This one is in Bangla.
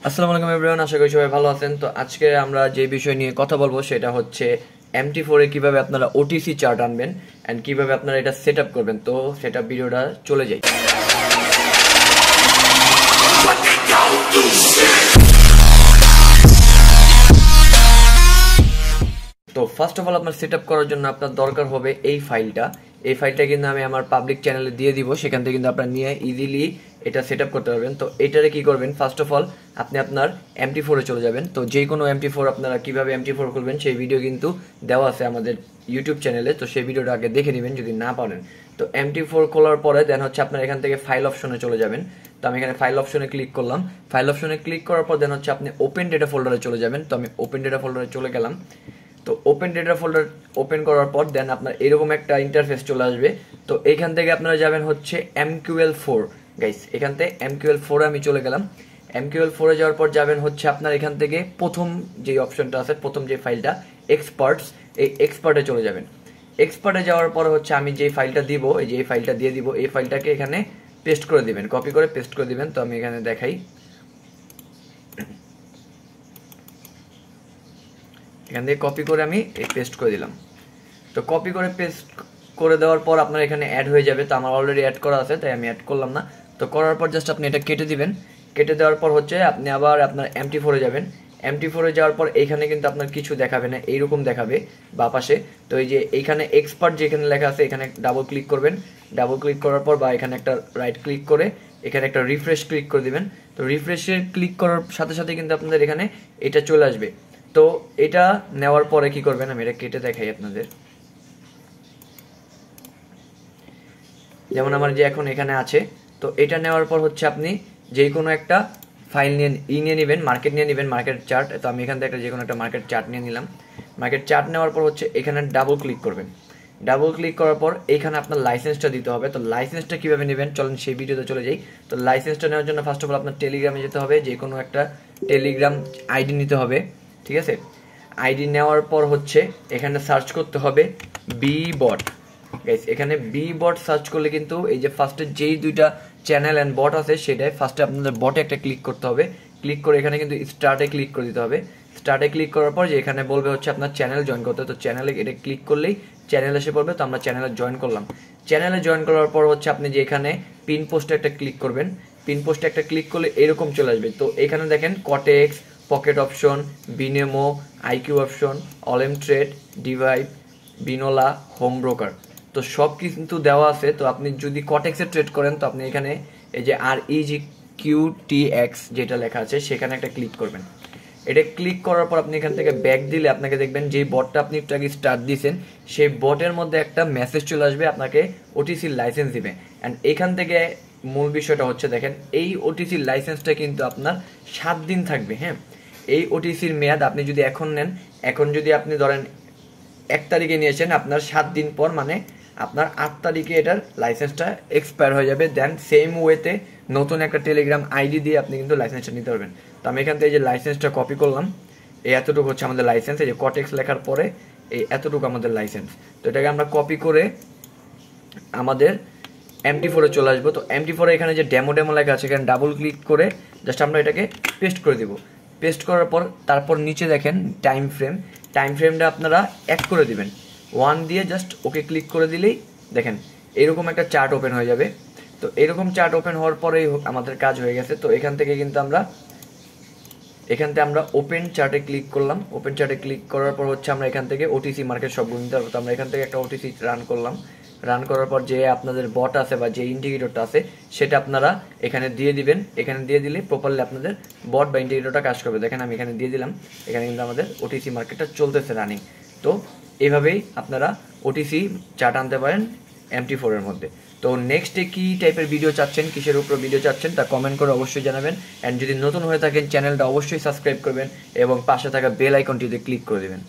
আসসালামু আলাইকুম এভরিওয়ান, আশা করি সবাই ভালো আছেন। তো আজকে আমরা যে বিষয় নিয়ে কথা বলবো সেটা হচ্ছে MT4 এ কিভাবে আপনারা ওটিসি চার্ট আনবেন এন্ড কিভাবে আপনারা এটা সেটআপ করবেন। তো সেটা ভিডিওটা চলে যাই। তো ফার্স্ট অফ অল আপনার সেটআপ করার জন্য আপনার দরকার হবে এই ফাইলটা কিন্তু আমি আমার পাবলিক চ্যানেলে দিয়ে দিব, সেখান থেকে কিন্তু আপনারা নিয়ে ইজিলি এটা সেটআপ করতে পারবেন। তো এটারে কি করবেন, ফার্স্ট অফ অল আপনি আপনার MT4 এ চলে যাবেন। তো যে কোনো MT4 আপনারা কিভাবে MT4 খুলবেন সেই ভিডিও কিন্তু দেওয়া আছে আমাদের ইউটিউব চ্যানেলে, তো সেই ভিডিওটা আগে দেখে নেবেন যদি না পারেন। তো MT4 খোলার পরে দেন হচ্ছে আপনার এখান থেকে ফাইল অপশনে চলে যাবেন। তো আমি এখানে ফাইল অপশনে ক্লিক করলাম। ফাইল অপশনে ক্লিক করার পর দেন হচ্ছে আপনি ওপেন ডেটা ফোল্ডারে চলে যাবেন। তো আমি ওপেন ডেটা ফোল্ডারে চলে গেলাম। তো ওপেন ডেটা ফোল্ডার ওপেন করার পর দেন আপনার এরকম একটা ইন্টারফেস চলে আসবে। তো এইখান থেকে আপনারা যাবেন হচ্ছে MQL4 গাইস। এখান থেকে MQL4 এ আমি চলে গেলাম। MQL4 এ যাওয়ার পর যাবেন হচ্ছে আপনার এখান থেকে প্রথম যে অপশনটা আছে, প্রথম যে ফাইলটা এক্সপার্টস, এই এক্সপার্টে চলে যাবেন। এক্সপার্টে যাওয়ার পর হচ্ছে আমি যে ফাইলটা দিব, এই যে ফাইলটা দিয়ে দিব, এই ফাইলটাকে এখানে পেস্ট করে দিবেন, কপি করে পেস্ট করে দিবেন। তো আমি এখানে দেখাই, এখান থেকে কপি করে আমি পেস্ট করে দিলাম। তো কপি করে পেস্ট করে দেওয়ার পর আপনার এখানে অ্যাড হয়ে যাবে। তো আমার অলরেডি অ্যাড করা আছে তাই আমি অ্যাড করলাম না। তো করার পর জাস্ট আপনি এটা কেটে দিবেন। কেটে দেওয়ার পর হচ্ছে আপনি আবার আপনার MT4 এ যাবেন। MT4 এ যাওয়ার পর এইখানে কিন্তু আপনার কিছু দেখাবে না, এইরকম দেখাবে বা পাশে। তো এই যে এইখানে এক্সপার্ট যেখানে লেখা আছে এখানে ডাবল ক্লিক করবেন। ডাবল ক্লিক করার পর বা এখানে একটা রাইট ক্লিক করে এখানে একটা রিফ্রেশ ক্লিক করে দিবেন। তো রিফ্রেশে ক্লিক করার সাথে সাথে কিন্তু আপনাদের এখানে এটা চলে আসবে। তো এটা নেওয়ার পরে কি করবেন, আমি এটা কেটে দেখাই আপনাদের। যেমন আমার যে এখন এখানে আছে, তো এটা নেওয়ার পর হচ্ছে আপনি যে কোনো একটা ফাইল নিয়ে নেবেন, মার্কেট নিয়ে নেবেন, মার্কেট চার্ট। তো আমি এখান থেকে যে কোনো একটা মার্কেট চার্ট নিয়ে নিলাম। মার্কেট চার্ট নেওয়ার পর হচ্ছে এখানে ডাবল ক্লিক করবেন। ডাবল ক্লিক করার পর এখানে আপনার লাইসেন্সটা দিতে হবে। তো লাইসেন্সটা কিভাবে নেবেন চলেন সেই ভিডিওতে চলে যাই। তো লাইসেন্সটা নেওয়ার জন্য ফার্স্ট অফ অল আপনার টেলিগ্রামে যেতে হবে, যে কোনো একটা টেলিগ্রাম আইডি নিতে হবে, ঠিক আছে। আইডি নেওয়ার পর হচ্ছে এখানে সার্চ করতে হবে বি বট গাইস। এখানে বি বট সার্চ করলে কিন্তু এই যে ফার্স্টে যেই দুইটা চ্যানেল এন্ড বট আছে সেটাই ফার্স্টে আপনাদের বটে একটা ক্লিক করতে হবে। ক্লিক করে এখানে কিন্তু স্টার্টে ক্লিক করে দিতে হবে। স্টার্টে ক্লিক করার পর যে এখানে বলবে হচ্ছে আপনার চ্যানেল জয়েন করতে, তো চ্যানেলে এটা ক্লিক করলেই চ্যানেল এসে পড়বে। তো আমরা চ্যানেলে জয়েন করলাম। চ্যানেলে জয়েন করার পর হচ্ছে আপনি যে এখানে পিন পোস্টে একটা ক্লিক করবেন। পিন পোস্টে একটা ক্লিক করলে এরকম চলে আসবে। তো এখানে দেখেন Quotex, Pocket Option, Binomo, IQ Option, Olymp Trade, ডিভাইভ, বিনোলা, হোম ব্রোকার, তো সব কিন্তু দেওয়া আছে। তো আপনি যদি কটেক্সে ট্রেড করেন তো আপনি এখানে এই যে REGQTX যেটা লেখা আছে সেখানে একটা ক্লিক করবেন। এটা ক্লিক করার পর আপনি এখান থেকে ব্যাক দিলে আপনাকে দেখবেন যে বটটা আপনি একটু আগে স্টার্ট দিয়েছেন সেই বটের মধ্যে একটা মেসেজ চলে আসবে, আপনাকে ওটিসি লাইসেন্স দিবে। অ্যান্ড এখান থেকে মূল বিষয়টা হচ্ছে দেখেন, এই ওটিসি লাইসেন্সটা কিন্তু আপনার 7 দিন থাকবে। হ্যাঁ, এই ওটিসির মেয়াদ আপনি যদি এখন নেন, এখন যদি আপনি ধরেন 1 তারিখে নিয়েছেন, আপনার 7 দিন পর মানে আপনার 8 তারিখে এটার লাইসেন্সটা এক্সপায়ার হয়ে যাবে। দেন সেম ওয়েতে নতুন একটা টেলিগ্রাম আইডি দিয়ে আপনি কিন্তু লাইসেন্সটা নিতে পারবেন। তো আমি এখান থেকে এই যে লাইসেন্সটা কপি করলাম, এই এতটুকু হচ্ছে আমাদের লাইসেন্স। এই যে কটেক্স লেখার পরে এই এতটুকু আমাদের লাইসেন্স। তো এটাকে আমরা কপি করে আমাদের MT4 এ চলে আসবো। তো MT4 এ এখানে যে ডেমো লেখা আছে এখানে ডাবল ক্লিক করে জাস্ট আমরা এটাকে পেস্ট করে দিব। পেস্ট করার পর তারপর নিচে দেখেন টাইম ফ্রেমটা আপনারা 1 করে দিবেন। 1 দিয়ে জাস্ট ওকে ক্লিক করে দিলেই দেখেন এরকম একটা চার্ট ওপেন হয়ে যাবে। তো এরকম চার্ট ওপেন হওয়ার পরেই আমাদের কাজ হয়ে গেছে। তো এখান থেকে কিন্তু আমরা ওপেন চার্টে ক্লিক করলাম। ওপেন চার্টে ক্লিক করার পর হচ্ছে আমরা এখান থেকে ওটিসি মার্কেট সবগুলো নিতে পারবো। তো আমরা এখান থেকে একটা ওটিসি রান করলাম। রান করার পর যে আপনাদের বট আছে বা যে ইন্ডিকেটরটা আছে সেটা আপনারা এখানে দিয়ে দিবেন। এখানে দিয়ে দিলে প্রপারলি আপনাদের বট বা ইন্ডিকেটরটা কাজ করবে। দেখেন আমি এখানে দিয়ে দিলাম, এখানে কিন্তু আমাদের ওটিসি মার্কেটটা চলতেছে রানিং। তো এইভাবেই আপনারা ওটিসি চার্ট আনতে পারেন MT4 এর মধ্যে। তো নেক্সটে কি টাইপের ভিডিও চাচ্ছেন, কিসের উপর ভিডিও চাচ্ছেন তা কমেন্ট করে অবশ্যই জানাবেন। অ্যান্ড যদি নতুন হয়ে থাকেন চ্যানেলটা অবশ্যই সাবস্ক্রাইব করবেন এবং পাশে থাকা বেল আইকনটিতে ক্লিক করে দেবেন।